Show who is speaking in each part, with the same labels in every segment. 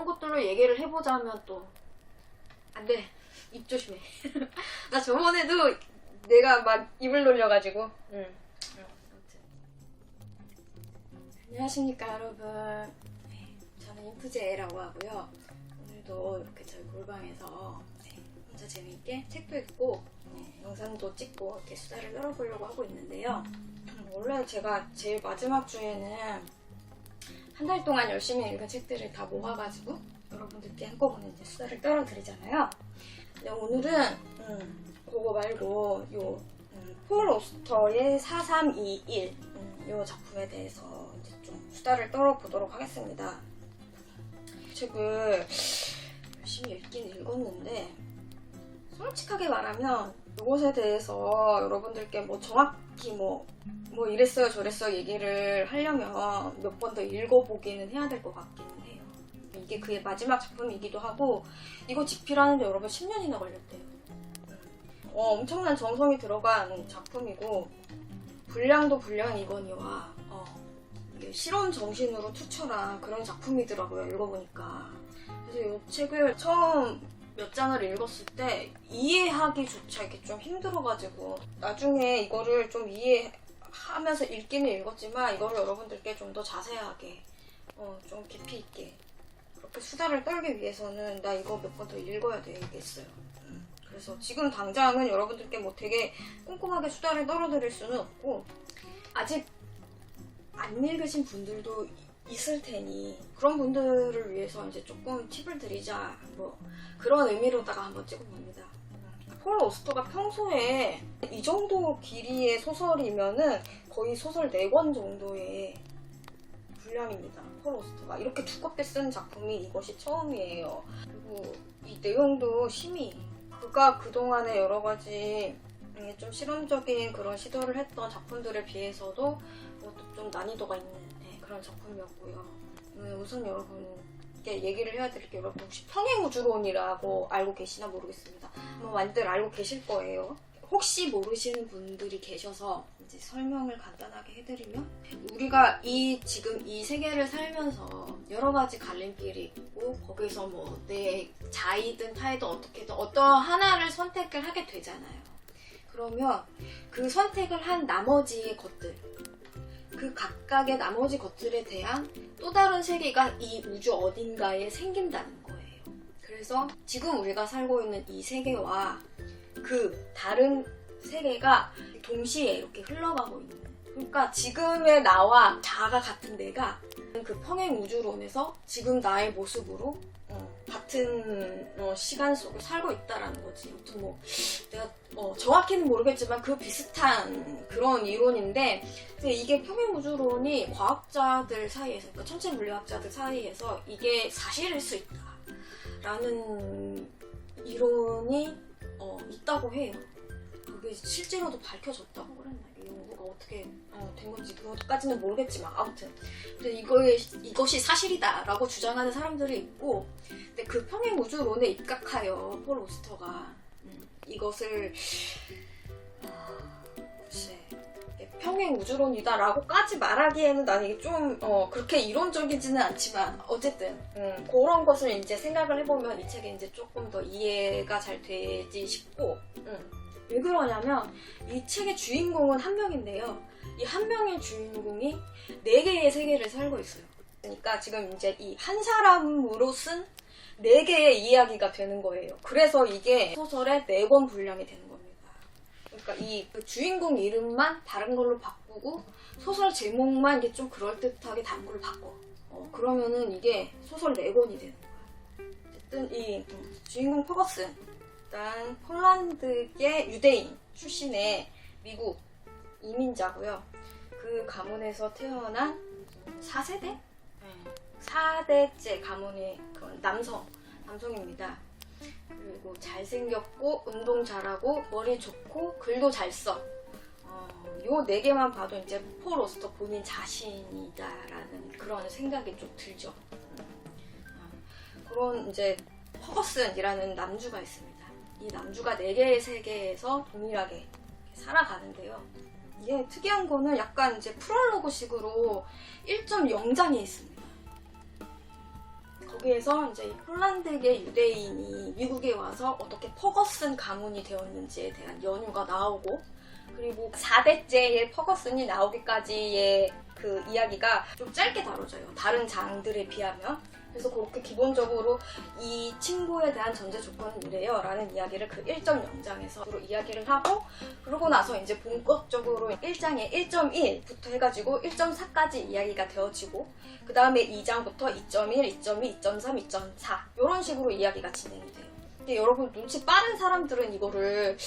Speaker 1: 것들로 얘기를 해보자면 또 안돼. 입 조심해. 나 저번에도 내가 막 입을 놀려가지고. 아무튼. 안녕하십니까 여러분. 저는 인프제라고 하고요. 오늘도 이렇게 저희 골방에서 혼자 재미있게 책도 읽고 영상도 찍고 이렇게 수다를 떨어보려고 하고 있는데요. 원래 제가 제일 마지막 주에는 한 달 동안 열심히 읽은 책들을 다 모아가지고 여러분들께 한꺼번에 이제 수다를 떨어드리잖아요. 근데 오늘은 그거 말고 요 폴 오스터의 4321 요 작품에 대해서 이제 좀 수다를 떨어보도록 하겠습니다. 책을 열심히 읽긴 읽었는데 솔직하게 말하면 이것에 대해서 여러분들께 뭐 정확히 뭐 이랬어요 저랬어요 얘기를 하려면 몇 번 더 읽어보기는 해야 될 것 같기는 해요. 이게 그의 마지막 작품이기도 하고 이거 집필하는데 여러분 10년이나 걸렸대요. 엄청난 정성이 들어간 작품이고 분량도 분량이거니와 이게 실험 정신으로 투철한 그런 작품이더라고요. 읽어보니까. 그래서 이 책을 처음 몇 장을 읽었을 때 이해하기조차 이렇게 좀 힘들어가지고 나중에 이거를 좀 이해하면서 읽기는 읽었지만 이거를 여러분들께 좀 더 자세하게 좀 깊이 있게 그렇게 수다를 떨기 위해서는 나 이거 몇 번 더 읽어야 되겠어요. 그래서 지금 당장은 여러분들께 뭐 되게 꼼꼼하게 수다를 떨어드릴 수는 없고 아직 안 읽으신 분들도 있을 테니 그런 분들을 위해서 이제 조금 팁을 드리자 뭐 그런 의미로다가 한번 찍어봅니다. 폴 오스터가 평소에 이 정도 길이의 소설이면은 거의 소설 4권 정도의 분량입니다. 폴 오스터가 이렇게 두껍게 쓴 작품이 이것이 처음이에요. 그리고 이 내용도 심히 그가 그동안에 여러 가지 좀 실험적인 그런 시도를 했던 작품들에 비해서도 좀 난이도가 있는 그런 작품이었고요. 우선 여러분께 얘기를 해야 될 게 여러분 혹시 평행우주론이라고 알고 계시나 모르겠습니다. 많이들 알고 계실 거예요. 혹시 모르시는 분들이 계셔서 이제 설명을 간단하게 해드리면 우리가 지금 이 세계를 살면서 여러 가지 갈림길이 있고 거기서 뭐 내 자이든 타이든 어떻게든 어떤 하나를 선택을 하게 되잖아요. 그러면 그 선택을 한 나머지의 것들 그 각각의 나머지 것들에 대한 또 다른 세계가 이 우주 어딘가에 생긴다는 거예요. 그래서 지금 우리가 살고 있는 이 세계와 그 다른 세계가 동시에 이렇게 흘러가고 있는 그러니까 지금의 나와 자아가 같은 내가 그 평행 우주론에서 지금 나의 모습으로 같은 시간 속에 살고 있다라는 거지. 아무튼 뭐 내가 정확히는 모르겠지만 그 비슷한 그런 이론인데 이게 평행우주론이 과학자들 사이에서 그러니까 천체 물리학자들 사이에서 이게 사실일 수 있다라는 이론이 있다고 해요. 그게 실제로도 밝혀졌다고 그랬나? 연구가 어떻게 된 건지 그것까지는 모르겠지만 아무튼 근데 이것이 사실이다라고 주장하는 사람들이 있고 근데 그 평행우주론에 입각하여 폴 오스터가 이것을 글쎄 평행우주론이다라고까지 말하기에는 난 이게 좀 그렇게 이론적이지는 않지만 어쨌든 그런 것을 이제 생각을 해보면 이 책이 이제 조금 더 이해가 잘 되지 싶고 왜 그러냐면 이 책의 주인공은 한 명인데요. 이 한 명의 주인공이 4개의 세계를 살고 있어요. 그러니까 지금 이제 이 한 사람으로 쓴 4개의 이야기가 되는 거예요. 그래서 이게 소설의 4권 분량이 되는 겁니다. 그러니까 그 주인공 이름만 다른 걸로 바꾸고 소설 제목만 이게 좀 그럴듯하게 다른 걸로 바꿔. 그러면은 이게 소설 4권이 되는 거야. 어쨌든 이 주인공 퍼거슨 일단 폴란드계 유대인 출신의 미국 이민자고요. 그 가문에서 태어난 4세대? 4대째 가문의 그런 남성입니다. 그리고 잘생겼고 운동 잘하고 머리 좋고 글도 잘 써. 요 4개만 봐도 이제 폴 오스터 본인 자신이다라는 그런 생각이 좀 들죠. 그런 이제 퍼거슨이라는 남주가 있습니다. 이 남주가 4개의 세계에서 동일하게 살아가는데요. 이게 특이한 거는 약간 이제 프롤로그 식으로 1.0장이 있습니다. 거기에서 이제 폴란드계 유대인이 미국에 와서 어떻게 퍼거슨 가문이 되었는지에 대한 연유가 나오고, 그리고 4대째의 퍼거슨이 나오기까지의 그 이야기가 좀 짧게 다뤄져요. 다른 장들에 비하면. 그래서 그렇게 기본적으로 이 친구에 대한 전제 조건은 이래요 라는 이야기를 그 1.0장에서 이야기를 하고, 그러고 나서 이제 본격적으로 1장의 1.1부터 해가지고 1.4까지 이야기가 되어지고, 그 다음에 2장부터 2.1, 2.2, 2.3, 2.4 이런 식으로 이야기가 진행이 돼요. 근데 여러분 눈치 빠른 사람들은 이거를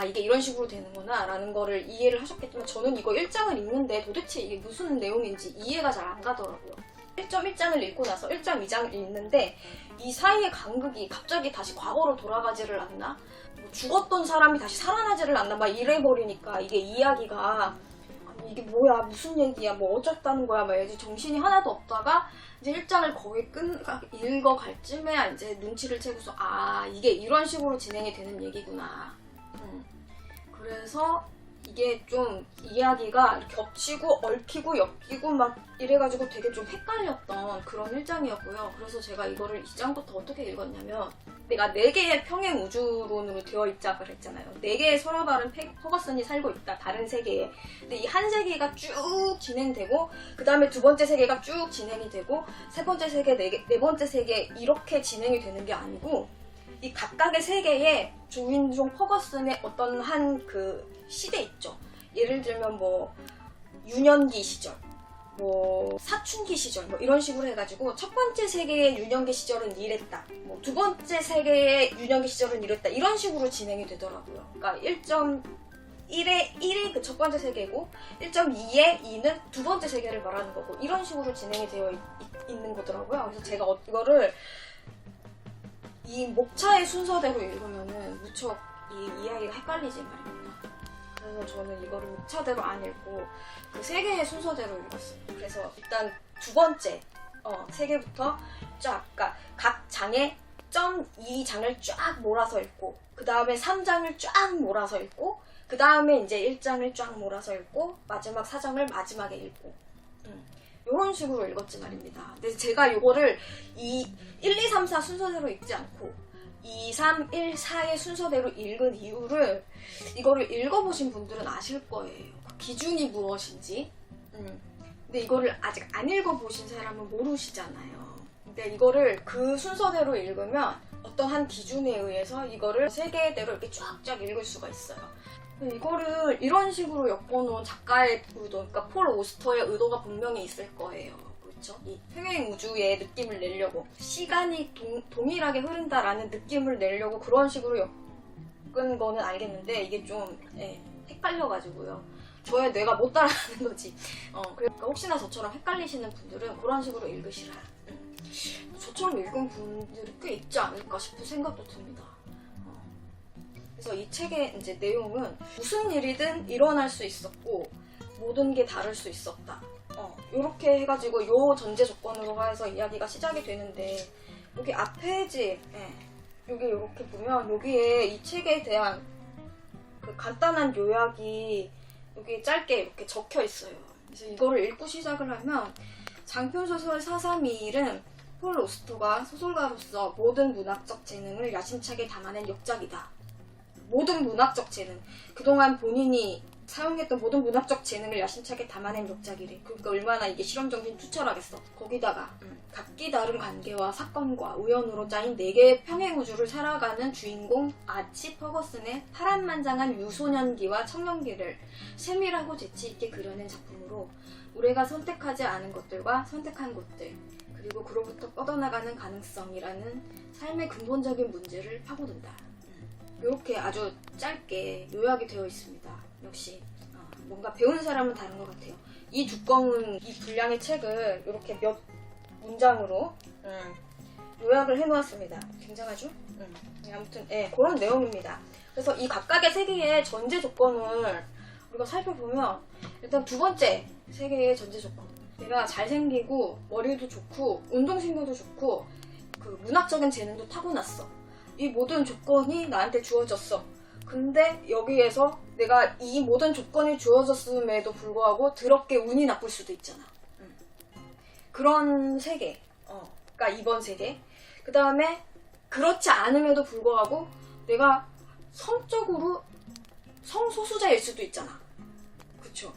Speaker 1: 이게 이런 식으로 되는구나 라는 거를 이해를 하셨겠지만, 저는 이거 1장을 읽는데 도대체 이게 무슨 내용인지 이해가 잘 안 가더라고요. 1.1장을 읽고 나서 1.2장을 읽는데 이 사이의 간극이 갑자기 다시 과거로 돌아가지를 않나? 뭐 죽었던 사람이 다시 살아나지를 않나? 막 이래버리니까 이게 이야기가 이게 뭐야, 무슨 얘기야, 뭐 어쨌다는 거야, 막 이제 정신이 하나도 없다가 이제 1장을 거의 읽어갈 쯤에 이제 눈치를 채고서 이게 이런 식으로 진행이 되는 얘기구나. 그래서 이게 좀 이야기가 겹치고 얽히고 엮이고 막 이래가지고 되게 좀 헷갈렸던 그런 1장이었고요. 그래서 제가 이거를 2장부터 어떻게 읽었냐면, 내가 4개의 평행 우주론으로 되어 있자 그랬잖아요. 4개의 서로 다른 퍼거슨이 살고 있다, 다른 세계에. 근데 이 한 세계가 쭉 진행되고, 그 다음에 두 번째 세계가 쭉 진행이 되고, 세 번째 세계, 네 번째 세계 이렇게 진행이 되는 게 아니고, 이 각각의 세계에 주인공 퍼거슨의 어떤 한 그 시대 있죠. 예를 들면 뭐 유년기 시절, 뭐 사춘기 시절, 뭐 이런 식으로 해가지고 첫 번째 세계의 유년기 시절은 이랬다, 뭐 두 번째 세계의 유년기 시절은 이랬다, 이런 식으로 진행이 되더라고요. 그러니까 1.1의 그 첫 번째 세계고 1.2의 2는 두 번째 세계를 말하는 거고, 이런 식으로 진행이 되어 있는 거더라고요. 그래서 제가 이거를 이 목차의 순서대로 읽으면은 무척 이 이야기가 헷갈리지 말입니다. 그래서 저는 이거를 목차대로 안 읽고 그 세 개의 순서대로 읽었어요. 그래서 일단 두 번째 세 개부터 쫙, 그러니까 각 장에 2장을 쫙 몰아서 읽고, 그 다음에 3장을 쫙 몰아서 읽고, 그 다음에 이제 1장을 쫙 몰아서 읽고, 마지막 4장을 마지막에 읽고, 이런 식으로 읽었지 말입니다. 근데 제가 이거를 1, 2, 3, 4 순서대로 읽지 않고 2, 3, 1, 4의 순서대로 읽은 이유를 이거를 읽어보신 분들은 아실 거예요. 그 기준이 무엇인지. 근데 이거를 아직 안 읽어보신 사람은 모르시잖아요. 근데 이거를 그 순서대로 읽으면 어떤 한 기준에 의해서 이거를 세 개대로 이렇게 쫙쫙 읽을 수가 있어요. 이거를 이런 식으로 엮어놓은 작가의 의도, 그러니까 폴 오스터의 의도가 분명히 있을 거예요. 그렇죠? 이 평행 우주의 느낌을 내려고, 시간이 동일하게 흐른다라는 느낌을 내려고 그런 식으로 엮은 거는 알겠는데, 이게 좀 헷갈려가지고요. 저의 뇌가 못 따라가는 거지. 그러니까 혹시나 저처럼 헷갈리시는 분들은 그런 식으로 읽으시라. 저처럼 읽은 분들이 꽤 있지 않을까 싶은 생각도 듭니다. 그래서 이 책의 이제 내용은 무슨 일이든 일어날 수 있었고 모든 게 다를 수 있었다. 이렇게 해가지고 요 전제 조건으로 해서 이야기가 시작이 되는데, 여기 앞 페이지, 여기 이렇게 보면 여기에 이 책에 대한 그 간단한 요약이 여기 짧게 이렇게 적혀 있어요. 그래서 이거를 읽고 시작을 하면, 장편소설 431은 폴 오스터가 소설가로서 모든 문학적 재능을 야심차게 담아낸 역작이다. 모든 문학적 재능, 그동안 본인이 사용했던 모든 문학적 재능을 야심차게 담아낸 역작이래. 그러니까 얼마나 이게 실험정신 투철하겠어. 거기다가 각기 다른 관계와 사건과 우연으로 짜인 4개의 평행우주를 살아가는 주인공 아치 퍼거슨의 파란만장한 유소년기와 청년기를 세밀하고 재치있게 그려낸 작품으로, 우리가 선택하지 않은 것들과 선택한 것들, 그리고 그로부터 뻗어나가는 가능성이라는 삶의 근본적인 문제를 파고든다. 이렇게 아주 짧게 요약이 되어 있습니다. 역시 뭔가 배우는 사람은 다른 것 같아요. 이 두꺼운 이 분량의 책을 이렇게 몇 문장으로 요약을 해놓았습니다. 굉장하죠? 아무튼 그런 내용입니다. 그래서 이 각각의 세계의 전제 조건을 우리가 살펴보면, 일단 두 번째 세계의 전제 조건, 내가 잘생기고 머리도 좋고 운동신경도 좋고 그 문학적인 재능도 타고났어. 이 모든 조건이 나한테 주어졌어. 근데 여기에서 내가 이 모든 조건이 주어졌음에도 불구하고 더럽게 운이 나쁠 수도 있잖아. 그런 세계. 그러니까 이번 세계. 그 다음에 그렇지 않음에도 불구하고 내가 성적으로 성소수자일 수도 있잖아. 그쵸?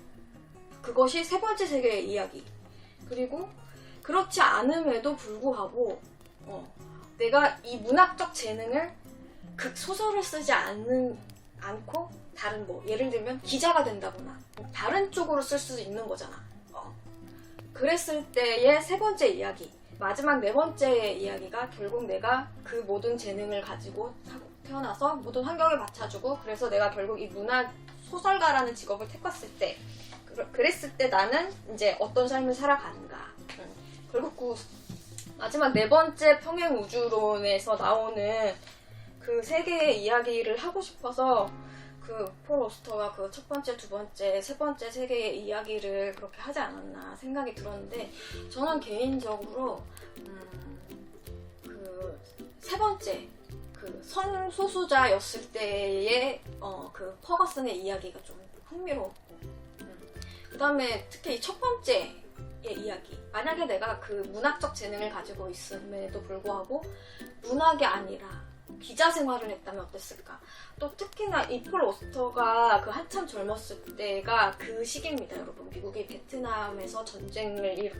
Speaker 1: 그것이 세 번째 세계의 이야기. 그리고 그렇지 않음에도 불구하고 내가 이 문학적 재능을 소설을 쓰지 않고 다른 뭐 예를 들면 기자가 된다거나 다른 쪽으로 쓸 수도 있는 거잖아. 그랬을 때의 세 번째 이야기, 마지막 네 번째 이야기가 결국 내가 그 모든 재능을 가지고 태어나서 모든 환경을 받쳐주고 그래서 내가 결국 이 문학 소설가라는 직업을 택했을 때 그랬을 때 나는 이제 어떤 삶을 살아가는가. 결국 그 마지막 네 번째 평행우주론에서 나오는 그 세 개의 이야기를 하고 싶어서 그 폴 오스터가 그 첫 번째, 두 번째, 세 번째 세 개의 이야기를 그렇게 하지 않았나 생각이 들었는데 저는 개인적으로 그 세 번째 그 성소수자였을 때의 그 퍼거슨의 이야기가 좀 흥미로웠고 그 다음에 특히 이 첫 번째의 이야기, 만약에 내가 그 문학적 재능을 가지고 있음에도 불구하고 문학이 아니라 기자 생활을 했다면 어땠을까? 또 특히나 이 폴 오스터가 그 한참 젊었을 때가 그 시기입니다, 여러분. 미국이 베트남에서 전쟁을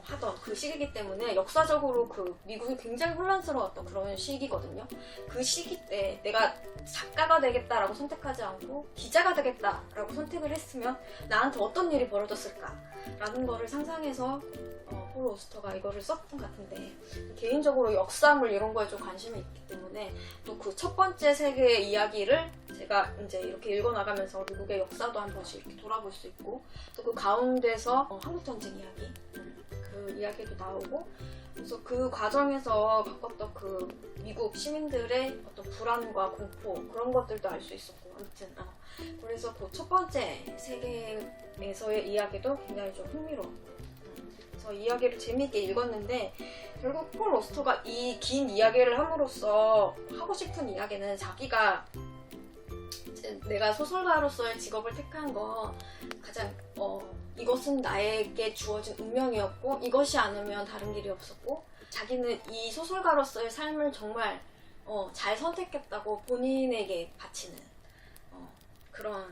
Speaker 1: 하던 그 시기이기 때문에 역사적으로 그 미국이 굉장히 혼란스러웠던 그런 시기거든요. 그 시기 때 내가 작가가 되겠다라고 선택하지 않고 기자가 되겠다라고 선택을 했으면 나한테 어떤 일이 벌어졌을까라는 거를 상상해서 폴 오스터가 이거를 썼던 것 같은데 개인적으로 역사물 이런 거에 좀 관심이 있기 때문에 또 그 첫 번째 세계의 이야기를 제가 이제 이렇게 읽어나가면서 미국의 역사도 한 번씩 이렇게 돌아볼 수 있고 또 그 가운데서 한국전쟁 이야기 그 이야기도 나오고 그래서 그 과정에서 겪었던 그 미국 시민들의 어떤 불안과 공포 그런 것들도 알 수 있었고 아무튼 그래서 그 첫 번째 세계에서의 이야기도 굉장히 좀 흥미로웠고 그래서 이야기를 재미있게 읽었는데 결국 폴 오스터가 이 긴 이야기를 함으로써 하고 싶은 이야기는 자기가 내가 소설가로서의 직업을 택한 건 가장 이것은 나에게 주어진 운명이었고 이것이 아니면 다른 길이 없었고 자기는 이 소설가로서의 삶을 정말 잘 선택했다고 본인에게 바치는 그런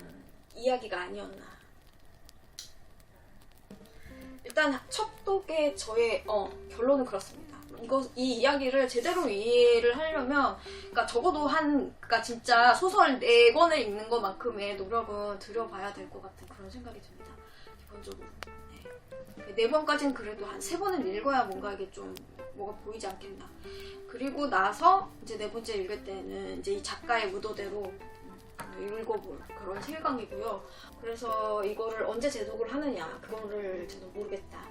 Speaker 1: 이야기가 아니었나. 일단 첫 독의 저의 결론은 그렇습니다. 이 이야기를 제대로 이해를 하려면 그러니까 적어도 그러니까 진짜 소설 4권을 읽는 것만큼의 노력은 들여봐야 될 것 같은 그런 생각이 듭니다. 기본적으로. 네. 4번까지는 그래도 한 3번을 읽어야 뭔가 이게 좀 뭐가 보이지 않겠나. 그리고 나서 이제 4번째 읽을 때는 이제 이 작가의 의도대로 읽어볼 그런 실강이고요. 그래서 이거를 언제 제독을 하느냐 그거를 저는 모르겠다.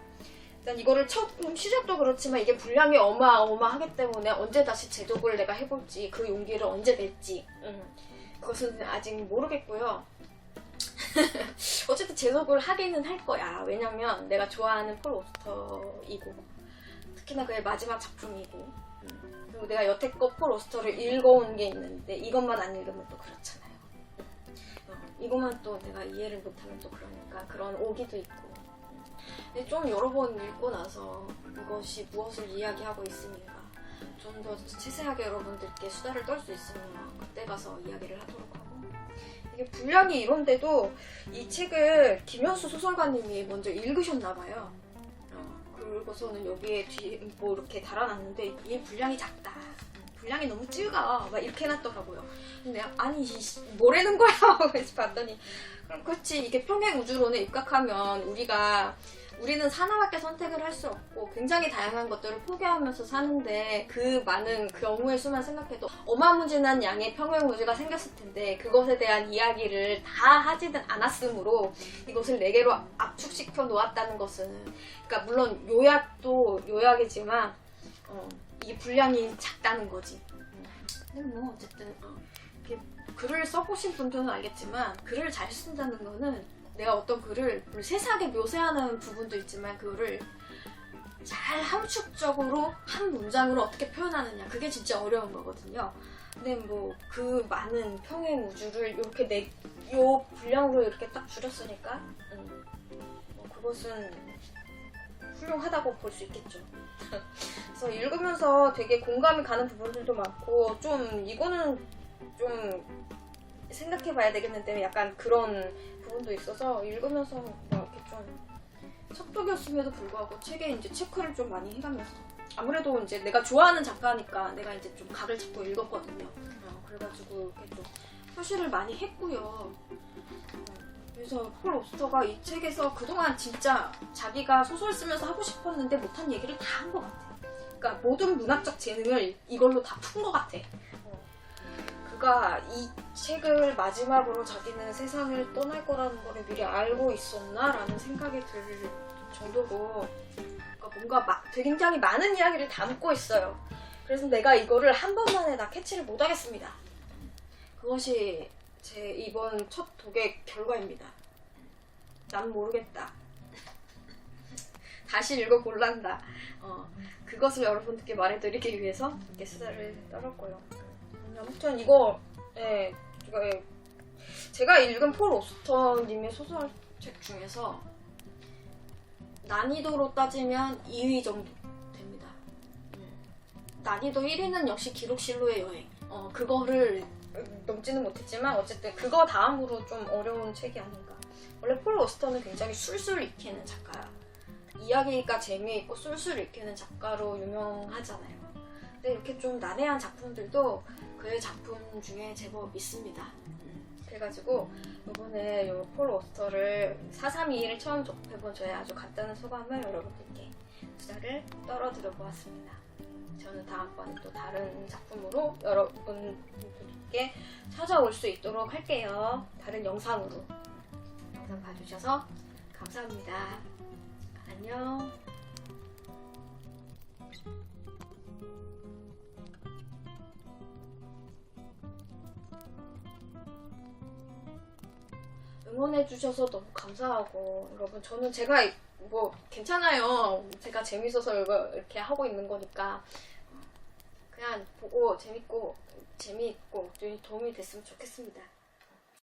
Speaker 1: 일단 이거를 시작도 그렇지만 이게 분량이 어마어마하기 때문에 언제 다시 제독을 내가 해볼지 그 용기를 언제 낼지 그것은 아직 모르겠고요. 어쨌든 제독을 하기는 할 거야. 왜냐면 내가 좋아하는 폴 오스터이고 특히나 그의 마지막 작품이고 그리고 내가 여태껏 폴 오스터를 읽어온 게 있는데 이것만 안 읽으면 또 그렇잖아요. 이것만 또 내가 이해를 못하면 또 그러니까 그런 오기도 있고 근데 좀 여러 번 읽고 나서 이것이 무엇을 이야기하고 있으니까 좀 더 세세하게 여러분들께 수다를 떨 수 있으면 그때 가서 이야기를 하도록 하고 이게 분량이 이런데도 이 책을 김현수 소설가님이 먼저 읽으셨나봐요. 그리고서는 여기에 뒤에 뭐 이렇게 달아놨는데 이 분량이 작다. 분량이 너무 작아. 막 이렇게 해놨더라고요. 근데 아니 뭐라는 거야? 하고 봤더니 그럼 그렇지 이게 평행우주론에 입각하면 우리는 하나밖에 선택을 할 수 없고 굉장히 다양한 것들을 포기하면서 사는데 그 많은 경우의 수만 생각해도 어마무진한 양의 평행우주가 생겼을 텐데 그것에 대한 이야기를 다 하지는 않았으므로 이것을 4개로 압축시켜 놓았다는 것은 그러니까 물론 요약도 요약이지만 이게 분량이 작다는 거지. 근데 뭐 어쨌든 글을 써보신 분들은 알겠지만 글을 잘 쓴다는 거는 내가 어떤 글을 세세하게 묘사하는 부분도 있지만 그거를 잘 함축적으로 한 문장으로 어떻게 표현하느냐 그게 진짜 어려운 거거든요. 근데 뭐 그 많은 평행 우주를 이렇게 분량으로 이렇게 딱 줄였으니까 그것은 훌륭하다고 볼 수 있겠죠. 그래서 읽으면서 되게 공감이 가는 부분들도 많고 좀 이거는 좀 생각해봐야 되겠는데 약간 그런 부분도 있어서 읽으면서 뭐 이렇게 좀 척독이었음에도 불구하고 책에 이제 체크를 좀 많이 해가면서 아무래도 이제 내가 좋아하는 작가니까 내가 이제 좀 각을 잡고 읽었거든요. 그래가지고 이렇게 좀 표시를 많이 했고요. 그래서 폴 오스터가 이 책에서 그동안 진짜 자기가 소설 쓰면서 하고 싶었는데 못한 얘기를 다 한 것 같아. 그러니까 모든 문학적 재능을 이걸로 다 푼 것 같아. 그가 이 책을 마지막으로 자기는 세상을 떠날 거라는 걸 미리 알고 있었나? 라는 생각이 들 정도로 그러니까 뭔가 굉장히 많은 이야기를 담고 있어요. 그래서 내가 이거를 한 번만에 다 캐치를 못하겠습니다. 그것이 제 이번 첫 독의 결과입니다. 난 모르겠다. 다시 읽어볼란다. 그것을 여러분들께 말해드리기 위해서 이렇게 수다를 떨었고요. 아무튼 이거 제가 읽은 폴 오스터님의 소설책 중에서 난이도로 따지면 2위 정도 됩니다. 난이도 1위는 역시 기록실로의 여행. 그거를 넘지는 못했지만 어쨌든 그거 다음으로 좀 어려운 책이 아닌가. 원래 폴 오스터는 굉장히 술술 읽히는 작가야. 이야기가 재미있고 술술 읽히는 작가로 유명하잖아요. 근데 이렇게 좀 난해한 작품들도 그의 작품 중에 제법 있습니다. 그래가지고 이번에 이 폴 오스터를 4321을 처음 접해본 저의 아주 간단한 소감을 여러분들께 수다를 떨어드려 보았습니다. 저는 다음번에 또 다른 작품으로 여러분들께 찾아올 수 있도록 할게요. 다른 영상으로. 영상 봐주셔서 감사합니다. 안녕. 응원해주셔서 너무 감사하고, 여러분, 저는 제가 뭐 괜찮아요. 제가 재밌어서 이거 이렇게 하고 있는 거니까 그냥 보고 재밌고 도움이 됐으면 좋겠습니다.